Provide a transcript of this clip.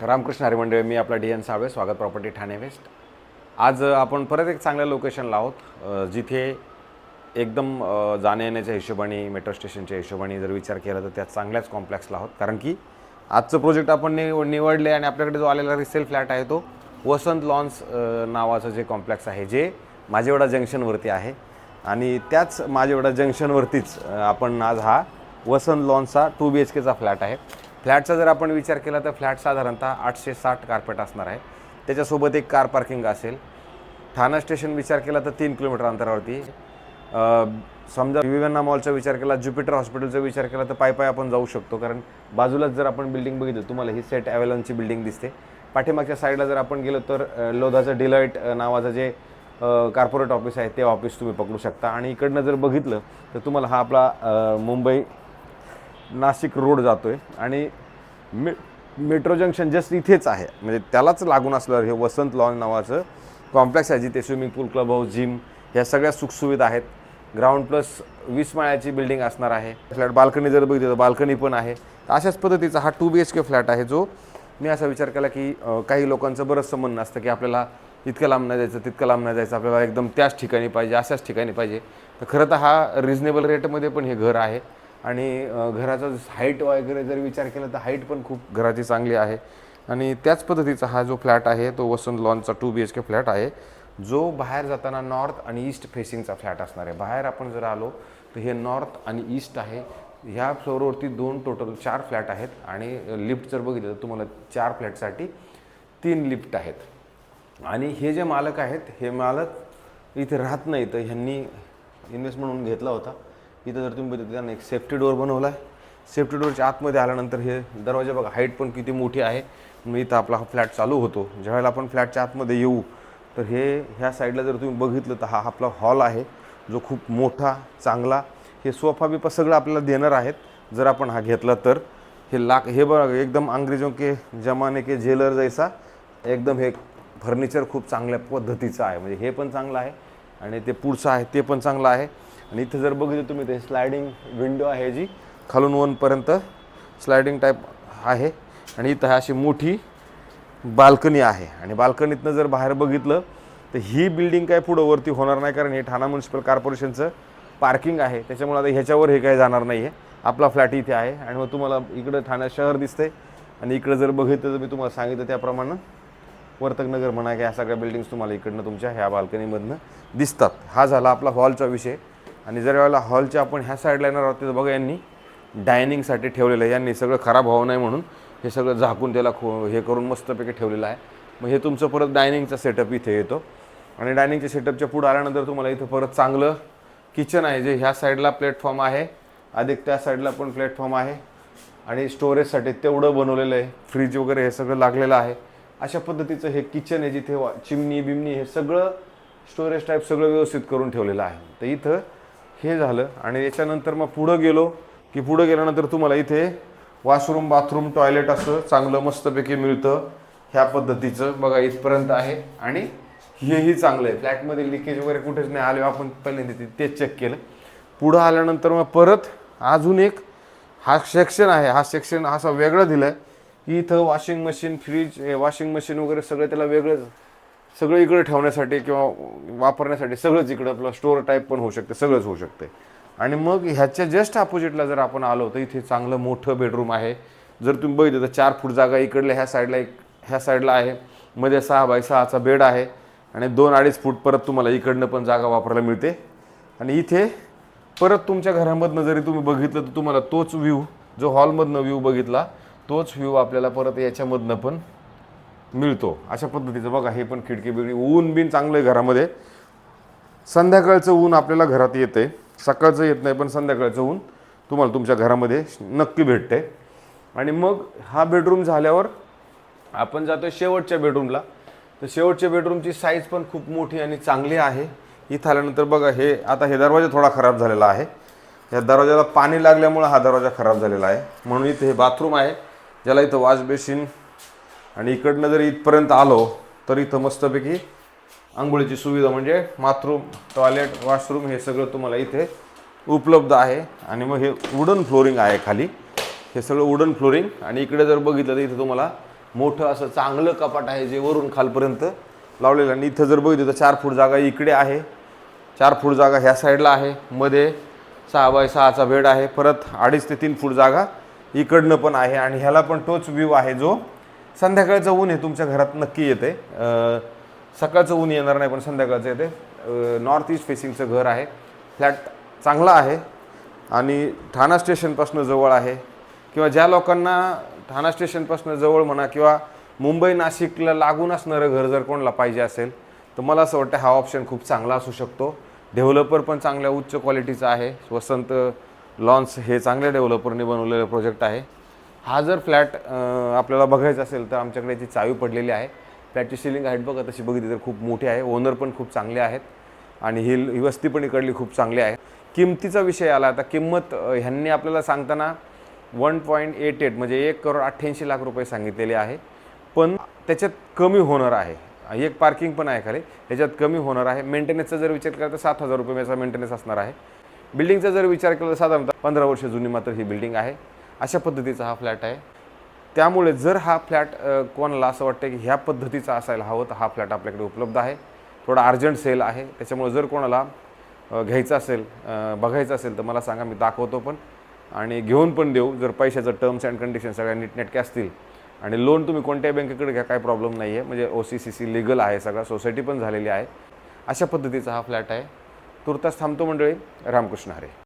रामकृष्ण हरी मंडळी, मी आपला DN साबळे, स्वागत प्रॉपर्टी ठाणे वेस्ट. आज आपण परत एक चांगल्या लोकेशनला आहोत, जिथे एकदम जाण्या येण्याच्या हिशोबाने, मेट्रो स्टेशनच्या हिशोबाने जर विचार केला तर त्या चांगल्याच कॉम्प्लेक्सला आहोत. कारण की आजचं प्रोजेक्ट आपण निवडले आणि आपल्याकडे जो आलेला रिसेल फ्लॅट आहे तो वसंत लॉन्स नावाचं जे कॉम्प्लेक्स आहे, जे माझेवाडा जंक्शनवरती आहे. आणि त्याच माझेवाडा जंक्शनवरतीच आपण आज हा वसंत लॉन्सचा 2 BHKचा फ्लॅट आहे. फ्लॅटचा जर आपण विचार केला तर फ्लॅट साधारणतः 860 कार्पेट असणार आहे. त्याच्यासोबत एक कार पार्किंग असेल. ठाणा स्टेशन विचार केला तर 3 किलोमीटर अंतरावरती. समजा विवेकानंद मॉलचा विचार केला, ज्युपिटर हॉस्पिटलचा विचार केला तर पायी आपण जाऊ शकतो. कारण बाजूलाच जर आपण बिल्डिंग बघितलं, तुम्हाला ही सेट ॲव्हेलॉनची बिल्डिंग दिसते. पाठीमागच्या साईडला जर आपण गेलो तर लोधाचं डिलाईट नावाचं जे कॉर्पोरेट ऑफिस आहे ते ऑफिस तुम्ही पकडू शकता. आणि इकडनं जर बघितलं तर तुम्हाला हा आपला मुंबई नाशिक रोड जातो आहे. आणि मेट्रो जंक्शन जस्ट इथेच आहे, म्हणजे त्यालाच लागून असल्यावर हे वसंत लॉन नावाचं कॉम्प्लेक्स आहे, जिथे स्विमिंग पूल, क्लब हाऊस, जिम ह्या सगळ्या सुखसुविधा आहेत. ग्राउंड प्लस 20 माळ्याची बिल्डिंग असणार आहे. फ्लॅट बाल्कनी जर बघितलं तर बाल्कनी पण आहे. अशाच पद्धतीचा हा 2 BHK फ्लॅट आहे, जो मी असा विचार केला की काही लोकांचं बरंचसं म्हणणं असतं की आपल्याला इतकं लांब नाही जायचं, तितकं लांब नाही जायचं, आपल्याला एकदम त्याच ठिकाणी पाहिजे, अशाच ठिकाणी पाहिजे. तर खरं तर हा रिजनेबल रेटमध्ये पण हे घर आहे. आणि घराचा हाईट वगैरे जर विचार केला तर हाईट पण खूप घराची चांगली आहे. आणि त्याच पद्धतीचा हा जो फ्लॅट आहे तो वसंत लॉनचा 2 BHK फ्लॅट आहे, जो बाहेर जाताना नॉर्थ आणि ईस्ट फेसिंगचा फ्लॅट असणार आहे. बाहेर आपण जर आलो तर हे नॉर्थ आणि ईस्ट आहे. ह्या फ्लोअरवरती टोटल 4 फ्लॅट आहेत. आणि लिफ्ट जर बघितलं तर तुम्हाला 4 फ्लॅटसाठी 3 लिफ्ट आहेत. आणि हे जे मालक आहेत, हे मालक इथे राहत नाही, तर ह्यांनी इन्व्हेस्टमेंट म्हणून घेतला होता. इथं जर तुम्ही बघितलं त्यांना एक सेफ्टी डोअर बनवला आहे. सेफ्टी डोअरच्या आतमध्ये आल्यानंतर हे दरवाजा बघा, हाईट पण किती मोठी आहे. मग इथं आपला हा फ्लॅट चालू होतो. ज्यावेळेला आपण फ्लॅटच्या आतमध्ये येऊ तर ह्या साईडला जर तुम्ही बघितलं तर हा आपला हॉल आहे, जो खूप मोठा चांगला. हे सोफा बिफा सगळं आपल्याला देणार आहेत जर आपण हा घेतला तर. हे बघा, एकदम अंग्रेजों के जमाने के जेलर जैसा एकदम हे फर्निचर खूप चांगल्या पद्धतीचं आहे. म्हणजे हे पण चांगलं आहे आणि ते पुढचं आहे ते पण चांगलं आहे. आणि इथं जर बघितलं तुम्ही ते स्लायडिंग विंडो आहे, जी खालून वरपर्यंत स्लायडिंग टाईप आहे. आणि इथं अशी मोठी बाल्कनी आहे. आणि बाल्कनीतनं जर बाहेर बघितलं तर ही बिल्डिंग काय पुढं वरती होणार नाही, कारण हे ठाणा म्युनिसिपल कॉर्पोरेशनचं पार्किंग आहे. त्याच्यामुळे आता ह्याच्यावर हे काय जाणार नाही आहे. आपला फ्लॅट इथे आहे. आणि मग तुम्हाला इकडं ठाणा शहर दिसतंय. आणि इकडं जर बघितलं तर मी तुम्हाला सांगितलं त्याप्रमाणे वर्तकनगर म्हणा की ह्या सगळ्या बिल्डिंग्स तुम्हाला इकडनं तुमच्या ह्या बाल्कनीमधनं दिसतात. हा झाला आपला हॉलचा विषय. आणि जर वेळेला हॉलच्या आपण ह्या साईडला येणार आहोत तर बघा, यांनी डायनिंगसाठी ठेवलेलं आहे. यांनी सगळं खराब व्हावं नाही म्हणून हे सगळं झाकून त्याला हे करून मस्तपैकी ठेवलेलं आहे. मग हे तुमचं परत डायनिंगचा सेटअप इथे येतो. आणि डायनिंगच्या सेटअपच्या पुढे आल्यानंतर तुम्हाला इथं परत चांगलं किचन आहे, जे ह्या साईडला प्लॅटफॉर्म आहे, अधिक त्या साईडला पण प्लॅटफॉर्म आहे. आणि स्टोरेजसाठी तेवढं बनवलेलं आहे. फ्रीज वगैरे हे सगळं लागलेलं आहे. अशा पद्धतीचं हे किचन आहे, जिथे चिमणी बिमणी हे सगळं स्टोरेज टाईप सगळं व्यवस्थित करून ठेवलेलं आहे. तर इथं हे झालं. आणि याच्यानंतर मग पुढं गेल्यानंतर तुम्हाला इथे वॉशरूम, बाथरूम, टॉयलेट असं चांगलं मस्तपैकी मिळतं. ह्या पद्धतीचं बघा इथपर्यंत आहे. आणि हेही चांगलं आहे. फ्लॅटमध्ये लिकेज वगैरे कुठेच नाही आले, आपण पहिल्यांदा तेच चेक केलं. पुढं आल्यानंतर मग परत अजून एक हा सेक्शन आहे. हा सेक्शन असा वेगळा दिला आहे की इथं washing machine, fridge, washing machine वगैरे सगळं त्याला वेगळं, सगळं इकडे ठेवण्यासाठी किंवा वापरण्यासाठी सगळंच इकडं आपलं स्टोअर टाईप पण होऊ शकते, सगळंच होऊ शकते. आणि मग ह्याच्या जस्ट अपोजिटला जर आपण आलो तर इथे चांगलं मोठं बेडरूम आहे. जर तुम्ही बघितलं तर 4 फूट जागा इकडल्या ह्या साईडला आहे. मध्ये 6 बाय 6चा बेड आहे. आणि 2-2.5 फूट परत तुम्हाला इकडनं पण जागा वापरायला मिळते. आणि इथे परत तुमच्या घरामधनं जरी तुम्ही बघितलं तर तुम्हाला तोच व्ह्यू, जो हॉलमधनं व्ह्यू बघितला तोच व्ह्यू आपल्याला परत याच्यामधनं पण मिळतो. अशा पद्धतीचं बघा, हे पण खिडकी बिडकी, ऊन बिन चांगलं आहे घरामध्ये. संध्याकाळचं ऊन आपल्याला घरात येते, सकाळचं येत नाही, पण संध्याकाळचं ऊन तुम्हाला तुमच्या घरामध्ये नक्की भेटते. आणि मग हा बेडरूम झाल्यावर आपण जातो शेवटच्या बेडरूमला. तर शेवटच्या बेडरूमची साईज पण खूप मोठी आणि चांगली आहे. इथं आल्यानंतर बघा, हे दरवाजा थोडा खराब झालेला आहे. या दरवाजाला पाणी लागल्यामुळे हा दरवाजा खराब झालेला आहे. म्हणून इथे हे बाथरूम आहे, ज्याला इथं वॉश बेसिन. आणि इकडनं जर इथपर्यंत आलो तर इथं मस्तपैकी आंघोळीची सुविधा, म्हणजे बाथरूम, टॉयलेट, वॉशरूम हे सगळं तुम्हाला इथे उपलब्ध आहे. आणि मग हे वुडन फ्लोरिंग आहे खाली, हे सगळं वुडन फ्लोरिंग. आणि इकडे जर बघितलं तर इथे तुम्हाला मोठं असं चांगलं कपाट आहे जे वरून खालपर्यंत लावलेलं आहे. आणि इथं जर बघितलं तर 4 फूट जागा इकडे आहे, 4 फूट जागा ह्या साईडला आहे, मध्ये 6 बाय 6चा बेड आहे, परत 2.5 ते 3 फूट जागा इकडनं पण आहे. आणि ह्याला पण तोच व्ह्यू आहे जो संध्याकाळचं ऊन हे तुमच्या घरात नक्की येते. सकाळचं ऊन येणार नाही पण संध्याकाळचं येते. नॉर्थ ईस्ट फेसिंगचं घर आहे. फ्लॅट चांगला आहे आणि ठाणा स्टेशनपासून जवळ आहे, किंवा ज्या लोकांना ठाणा स्टेशनपासून जवळ म्हणा किंवा मुंबई नाशिकला लागून असणारं घर जर कोणाला पाहिजे असेल तर मला असं वाटतं हा ऑप्शन खूप चांगला असू शकतो. डेव्हलपर पण चांगल्या उच्च क्वालिटीचा आहे. वसंत लॉन्स हे चांगल्या डेव्हलपरने बनवलेलं प्रोजेक्ट आहे. हा जर फ्लॅट आपल्याला बघायचा असेल तर आमच्याकडे याची चावी पडलेली आहे. फ्लॅटची सिलिंग हाईट बघा तशी बघितली तर खूप मोठी आहे. ओनर पण खूप चांगले आहेत आणि ही वस्ती पण इकडली खूप चांगली आहे. किमतीचा विषय आला. आता किंमत ह्यांनी आपल्याला सांगताना 1.88 म्हणजे 1,88,00,000 रुपये सांगितलेले आहे, पण त्याच्यात कमी होणार आहे. एक पार्किंग पण आहे खाली, ह्याच्यात कमी होणार आहे. मेंटेनन्सचा जर विचार केला तर 7,000 रुपये याचा मेंटेनन्स असणार आहे. बिल्डिंगचा जर विचार केला तर साधारणतः 15 वर्ष जुनी मात्र ही बिल्डिंग आहे. अशा पद्धतीचा हा फ्लॅट आहे. त्यामुळे जर हा फ्लॅट कोणाला असं वाटतं की ह्या पद्धतीचा असायला हवं तर हा फ्लॅट आपल्याकडे उपलब्ध आहे. थोडा अर्जंट सेल आहे, त्याच्यामुळे जर कोणाला घ्यायचं असेल, बघायचं असेल तर मला सांगा, मी दाखवतो पण आणि घेऊन पण देऊ. जर पैशाचं टर्म्स अँड कंडिशन सगळ्या नीटनेटके असतील आणि लोन तुम्ही कोणत्याही बँकेकडे घ्या, काही प्रॉब्लेम नाही आहे. म्हणजे OCCC लिगल आहे, सगळा सोसायटी पण झालेली आहे. अशा पद्धतीचा हा फ्लॅट आहे. तुर्तास थांबतो मंडळी. रामकृष्ण हरे.